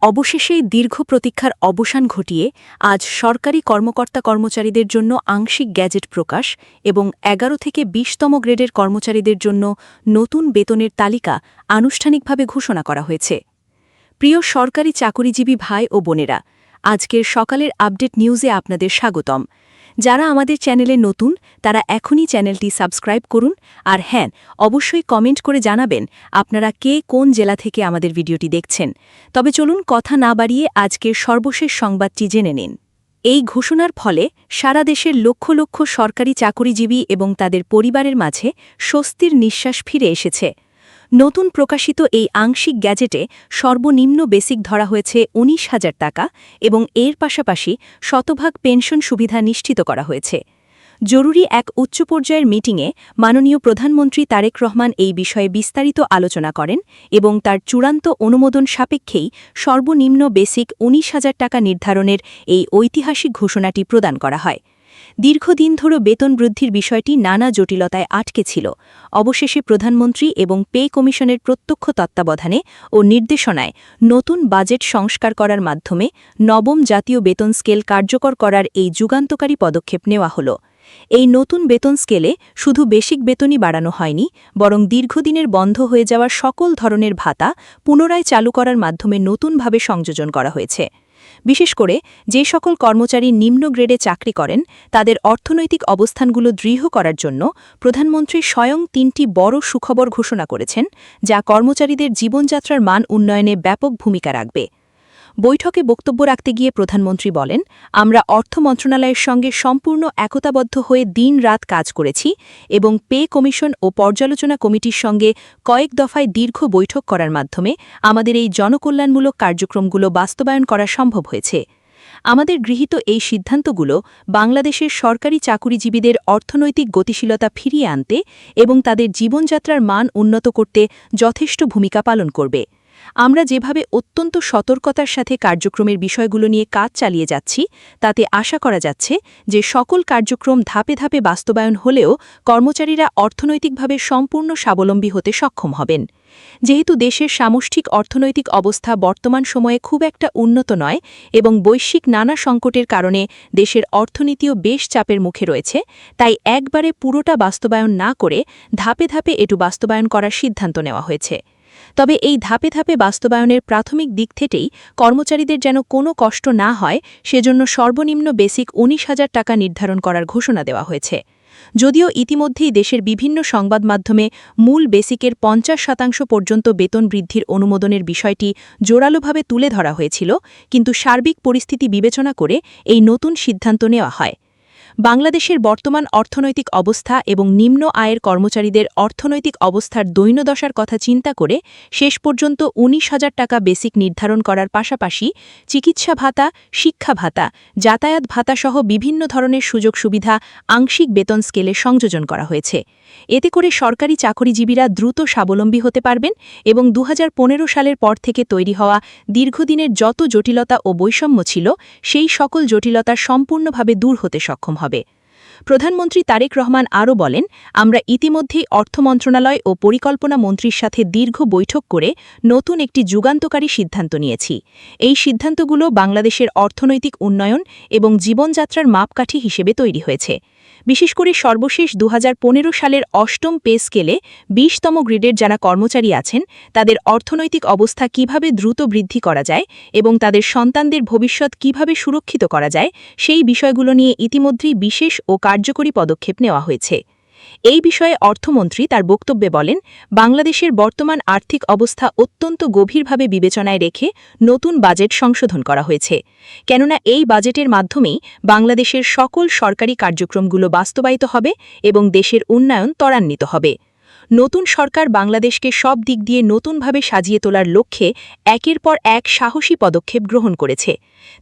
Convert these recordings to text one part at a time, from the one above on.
অবশেষে দীর্ঘ প্রতীক্ষার অবসান ঘটিয়ে আজ সরকারি কর্মকর্তা-কর্মচারীদের জন্য আংশিক গ্যাজেট প্রকাশ এবং ১১ থেকে ২০তম গ্রেডের কর্মচারীদের জন্য নতুন বেতনের তালিকা আনুষ্ঠানিকভাবে ঘোষণা করা হয়েছে। প্রিয় সরকারি চাকুরিজীবী ভাই ও বোনেরা, আজকের সকালের আপডেট নিউজে আপনাদের স্বাগতম। যারা আমাদের চ্যানেলে নতুন তারা এখনই চ্যানেলটি সাবস্ক্রাইব করুন, আর হ্যাঁ, অবশ্যই কমেন্ট করে জানাবেন আপনারা কে কোন জেলা থেকে আমাদের ভিডিওটি দেখছেন। তবে চলুন কথা না বাড়িয়ে আজকের সর্বশেষ সংবাদটি জেনে নিন। এই ঘোষণার ফলে সারা দেশের লক্ষ লক্ষ সরকারি চাকুরিজীবী এবং তাদের পরিবারের মাঝে স্বস্তির নিঃশ্বাস ফিরে এসেছে। নতুন প্রকাশিত এই আংশিক গ্যাজেটে সর্বনিম্ন বেসিক ধরা হয়েছে ১৯,০০০ টাকা এবং এর পাশাপাশি শতভাগ পেনশন সুবিধা নিশ্চিত করা হয়েছে। জরুরি এক উচ্চ পর্যায়ের মিটিংয়ে মাননীয় প্রধানমন্ত্রী তারেক রহমান এই বিষয়ে বিস্তারিত আলোচনা করেন এবং তার চূড়ান্ত অনুমোদন সাপেক্ষেই সর্বনিম্ন বেসিক ১৯,০০০ টাকা নির্ধারণের এই ঐতিহাসিক ঘোষণাটি প্রদান করা হয়। দীর্ঘদিন ধরে বেতন বৃদ্ধির বিষয়টি নানা জটিলতায় আটকে ছিল। অবশেষে প্রধানমন্ত্রী এবং পে কমিশনের প্রত্যক্ষ তত্ত্বাবধানে ও নির্দেশনায় নতুন বাজেট সংস্কার করার মাধ্যমে নবম জাতীয় বেতন স্কেল কার্যকর করার এই যুগান্তকারী পদক্ষেপ নেওয়া হল। এই নতুন বেতন স্কেলে শুধু বেসিক বেতনই বাড়ানো হয়নি, বরং দীর্ঘদিনের বন্ধ হয়ে যাওয়া সকল ধরনের ভাতা পুনরায় চালু করার মাধ্যমে নতুনভাবে সংযোজন করা হয়েছে। বিশেষ করে যে সকল কর্মচারী নিম্ন গ্রেডে চাকরি করেন তাদের অর্থনৈতিক অবস্থানগুলো দৃঢ় করার জন্য প্রধানমন্ত্রী স্বয়ং ৩টি বড় সুখবর ঘোষণা করেছেন, যা কর্মচারীদের জীবনযাত্রার মান উন্নয়নে ব্যাপক ভূমিকা রাখবে। বৈঠকে বক্তব্য রাখতে গিয়ে প্রধানমন্ত্রী বলেন, আমরা অর্থ মন্ত্রণালয়ের সঙ্গে সম্পূর্ণ একতাবদ্ধ হয়ে দিন-রাত কাজ করেছি এবং পে কমিশন ও পর্যালোচনা কমিটির সঙ্গে কয়েক দফায় দীর্ঘ বৈঠক করার মাধ্যমে আমাদের এই জনকল্যাণমূলক কার্যক্রমগুলো বাস্তবায়ন করা সম্ভব হয়েছে। আমাদের গৃহীত এই সিদ্ধান্তগুলো বাংলাদেশের সরকারি চাকুরিজীবীদের অর্থনৈতিক গতিশীলতা ফিরিয়ে আনতে এবং তাদের জীবনযাত্রার মান উন্নত করতে যথেষ্ট ভূমিকা পালন করবে। আমরা যেভাবে অত্যন্ত সতর্কতার সাথে কার্যক্রমের বিষয়গুলো নিয়ে কাজ চালিয়ে যাচ্ছি, তাতে আশা করা যাচ্ছে যে সকল কার্যক্রম ধাপে ধাপে বাস্তবায়ন হলেও কর্মচারীরা অর্থনৈতিকভাবে সম্পূর্ণ স্বাবলম্বী হতে সক্ষম হবেন। যেহেতু দেশের সামষ্টিক অর্থনৈতিক অবস্থা বর্তমান সময়ে খুব একটা উন্নত নয় এবং বৈশ্বিক নানা সংকটের কারণে দেশের অর্থনীতিও বেশ চাপের মুখে রয়েছে, তাই একবারে পুরোটা বাস্তবায়ন না করে ধাপে ধাপে এটু বাস্তবায়ন করার সিদ্ধান্ত নেওয়া হয়েছে। তবে এই ধাপে ধাপে বাস্তবায়নের প্রাথমিক দিক থেকেই কর্মচারীদের যেন কোনো কষ্ট না হয়, সেজন্য সর্বনিম্ন বেসিক ১৯,০০০ টাকা নির্ধারণ করার ঘোষণা দেওয়া হয়েছে। যদিও ইতিমধ্যেই দেশের বিভিন্ন সংবাদ মাধ্যমে মূল বেসিকের ৫০% পর্যন্ত বেতন বৃদ্ধির অনুমোদনের বিষয়টি জোরালোভাবে তুলে ধরা হয়েছিল, কিন্তু সার্বিক পরিস্থিতি বিবেচনা করে এই নতুন সিদ্ধান্ত নেওয়া হয়। বাংলাদেশের বর্তমান অর্থনৈতিক অবস্থা এবং নিম্ন আয়ের কর্মচারীদের অর্থনৈতিক অবস্থার দৈন্যদশার কথা চিন্তা করে শেষ পর্যন্ত ১৯,০০০ টাকা বেসিক নির্ধারণ করার পাশাপাশি চিকিৎসা ভাতা, শিক্ষা ভাতা, যাতায়াত ভাতাসহ বিভিন্ন ধরনের সুযোগ সুবিধা আংশিক বেতন স্কেলে সংযোজন করা হয়েছে। এতে করে সরকারি চাকরিজীবীরা দ্রুত স্বাবলম্বী হতে পারবেন এবং ২০১৫ সালের পর থেকে তৈরি হওয়া দীর্ঘদিনের যত জটিলতা ও বৈষম্য ছিল, সেই সকল জটিলতা সম্পূর্ণভাবে দূর হতে সক্ষম হবে। প্রধানমন্ত্রী তারেক রহমান আরও বলেন, আমরা ইতিমধ্যেই অর্থ মন্ত্রণালয় ও পরিকল্পনা মন্ত্রীর সাথে দীর্ঘ বৈঠক করে নতুন একটি যুগান্তকারী সিদ্ধান্ত নিয়েছি। এই সিদ্ধান্তগুলো বাংলাদেশের অর্থনৈতিক উন্নয়ন এবং জীবনযাত্রার মাপকাঠি হিসেবে তৈরি হয়েছে। বিশেষ করে সর্বশেষ ২০১৫ সালের অষ্টম পে স্কেলে ২০তম গ্রেডের যারা কর্মচারী আছেন তাদের অর্থনৈতিক অবস্থা কিভাবে দ্রুত বৃদ্ধি করা যায় এবং তাদের সন্তানদের ভবিষ্যৎ কিভাবে সুরক্ষিত করা যায়, সেই বিষয়গুলো নিয়ে ইতিমধ্যেই বিশেষ ও কার্যকরী পদক্ষেপ নেওয়া হয়েছে। এই বিষয়ে অর্থমন্ত্রী তার বক্তব্যে বলেন, বাংলাদেশের বর্তমান আর্থিক অবস্থা অত্যন্ত গভীরভাবে বিবেচনায় রেখে নতুন বাজেট সংশোধন করা হয়েছে। কেননা এই বাজেটের মাধ্যমেই বাংলাদেশের সকল সরকারি কার্যক্রমগুলো বাস্তবায়িত হবে এবং দেশের উন্নয়ন ত্বরান্বিত হবে। নতুন সরকার বাংলাদেশকে সব দিক দিয়ে নতুনভাবে সাজিয়ে তোলার লক্ষ্যে একের পর এক সাহসী পদক্ষেপ গ্রহণ করেছে।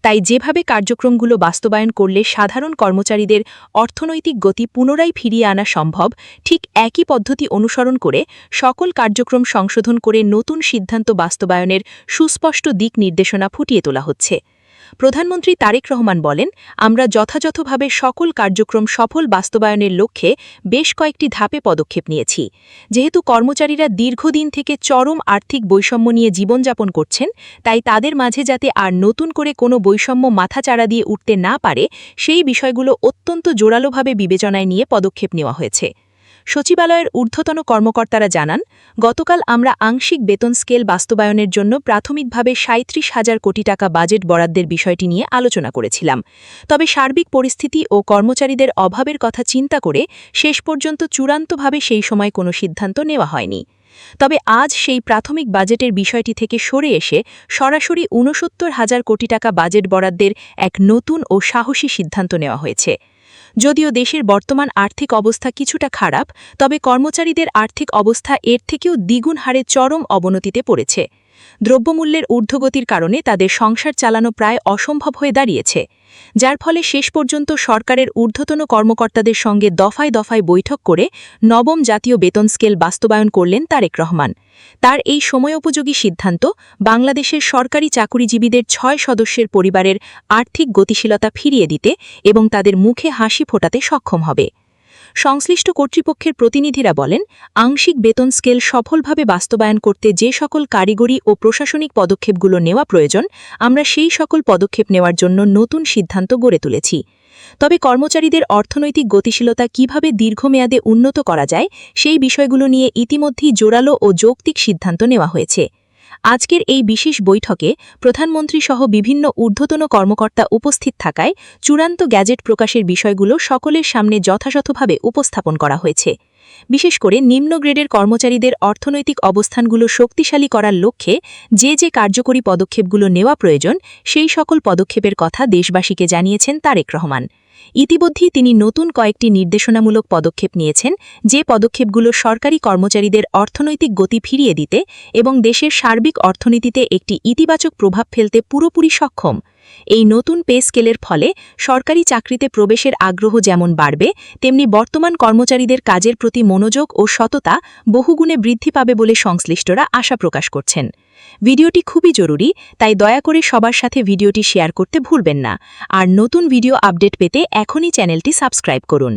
তাই যেভাবে কার্যক্রমগুলো বাস্তবায়ন করলে সাধারণ কর্মচারীদের অর্থনৈতিক গতি পুনরায় ফিরিয়ে আনা সম্ভব, ঠিক একই পদ্ধতি অনুসরণ করে সকল কার্যক্রম সংশোধন করে নতুন সিদ্ধান্ত বাস্তবায়নের সুস্পষ্ট দিক নির্দেশনা ফুটিয়ে তোলা হচ্ছে। প্রধানমন্ত্রী তারেক রহমান বলেন, আমরা যথাযথভাবে সকল কার্যক্রম সফল বাস্তবায়নের লক্ষ্যে বেশ কয়েকটি ধাপে পদক্ষেপ নিয়েছি। যেহেতু কর্মচারীরা দীর্ঘদিন থেকে চরম আর্থিক বৈষম্য নিয়ে জীবনযাপন করছেন, তাই তাদের মাঝে যাতে আর নতুন করে কোনো বৈষম্য মাথাচাড়া দিয়ে উঠতে না পারে, সেই বিষয়গুলো অত্যন্ত জোরালোভাবে বিবেচনায় নিয়ে পদক্ষেপ নেওয়া হয়েছে। সচিবালয়ের ঊর্ধ্বতন কর্মকর্তারা জানান, গতকাল আমরা আংশিক বেতন স্কেল বাস্তবায়নের জন্য প্রাথমিকভাবে ৩৭,০০০ কোটি টাকা বাজেট বরাদ্দের বিষয়টি নিয়ে আলোচনা করেছিলাম। তবে সার্বিক পরিস্থিতি ও কর্মচারীদের অভাবের কথা চিন্তা করে শেষ পর্যন্ত চূড়ান্তভাবে সেই সময় কোনো সিদ্ধান্ত নেওয়া হয়নি। তবে আজ সেই প্রাথমিক বাজেটের বিষয়টি থেকে সরে এসে সরাসরি ৬৯,০০০ কোটি টাকা বাজেট বরাদ্দের এক নতুন ও সাহসী সিদ্ধান্ত নেওয়া হয়েছে। যদিও দেশের বর্তমান আর্থিক অবস্থা কিছুটা খারাপ, তবে কর্মচারীদের আর্থিক অবস্থা এর থেকেও দ্বিগুণ হারে চরম অবনতিতে পড়েছে। দ্রব্যমূল্যের ঊর্ধ্বগতির কারণে তাদের সংসার চালানো প্রায় অসম্ভব হয়ে দাঁড়িয়েছে, যার ফলে শেষ পর্যন্ত সরকারের ঊর্ধ্বতন কর্মকর্তাদের সঙ্গে দফায় দফায় বৈঠক করে নবম জাতীয় বেতন স্কেল বাস্তবায়ন করলেন তারেক রহমান। তার এই সময়োপযোগী সিদ্ধান্ত বাংলাদেশের সরকারি চাকুরিজীবীদের ৬ সদস্যের পরিবারের আর্থিক গতিশীলতা ফিরিয়ে দিতে এবং তাদের মুখে হাসি ফোটাতে সক্ষম হবে। সংশ্লিষ্ট কর্তৃপক্ষের প্রতিনিধিরা বলেন, আংশিক বেতন স্কেল সফলভাবে বাস্তবায়ন করতে যে সকল কারিগরি ও প্রশাসনিক পদক্ষেপগুলো নেওয়া প্রয়োজন, আমরা সেই সকল পদক্ষেপ নেওয়ার জন্য নতুন সিদ্ধান্ত গড়ে তুলেছি। তবে কর্মচারীদের অর্থনৈতিক গতিশীলতা কিভাবে দীর্ঘমেয়াদে উন্নত করা যায়, সেই বিষয়গুলো নিয়ে ইতিমধ্যেই জোরালো ও যৌক্তিক সিদ্ধান্ত নেওয়া হয়েছে। আজকের এই বিশেষ বৈঠকে প্রধানমন্ত্রী সহ বিভিন্ন ঊর্ধ্বতন কর্মকর্তা উপস্থিত থাকায় চূড়ান্ত গ্যাজেট প্রকাশের বিষয়গুলো সকলের সামনে যথাযথভাবে উপস্থাপন করা হয়েছে। বিশেষ করে নিম্ন গ্রেডের কর্মচারীদের অর্থনৈতিক অবস্থানগুলো শক্তিশালী করার লক্ষ্যে যে কার্যকরী পদক্ষেপগুলো নেওয়া প্রয়োজন, সেই সকল পদক্ষেপের কথা দেশবাসীকে জানিয়েছেন তারেক রহমান। ইতিমধ্যেই তিনি নতুন কয়েকটি নির্দেশনামূলক পদক্ষেপ নিয়েছেন, যে পদক্ষেপগুলো সরকারি কর্মচারীদের অর্থনৈতিক গতি ফিরিয়ে দিতে এবং দেশের সার্বিক অর্থনীতিতে একটি ইতিবাচক প্রভাব ফেলতে পুরোপুরি সক্ষম। এই নতুন পে স্কেলের ফলে সরকারি চাকরিতে প্রবেশের আগ্রহ যেমন বাড়বে, তেমনি বর্তমান কর্মচারীদের কাজের প্রতি মনোযোগ ও সততা বহুগুণে বৃদ্ধি পাবে বলে সংশ্লিষ্টরা আশা প্রকাশ করছেন। ভিডিওটি খুবই জরুরি, তাই দয়া করে সবার সাথে ভিডিওটি শেয়ার করতে ভুলবেন না। আর নতুন ভিডিও আপডেট পেতে এখনই চ্যানেলটি সাবস্ক্রাইব করুন।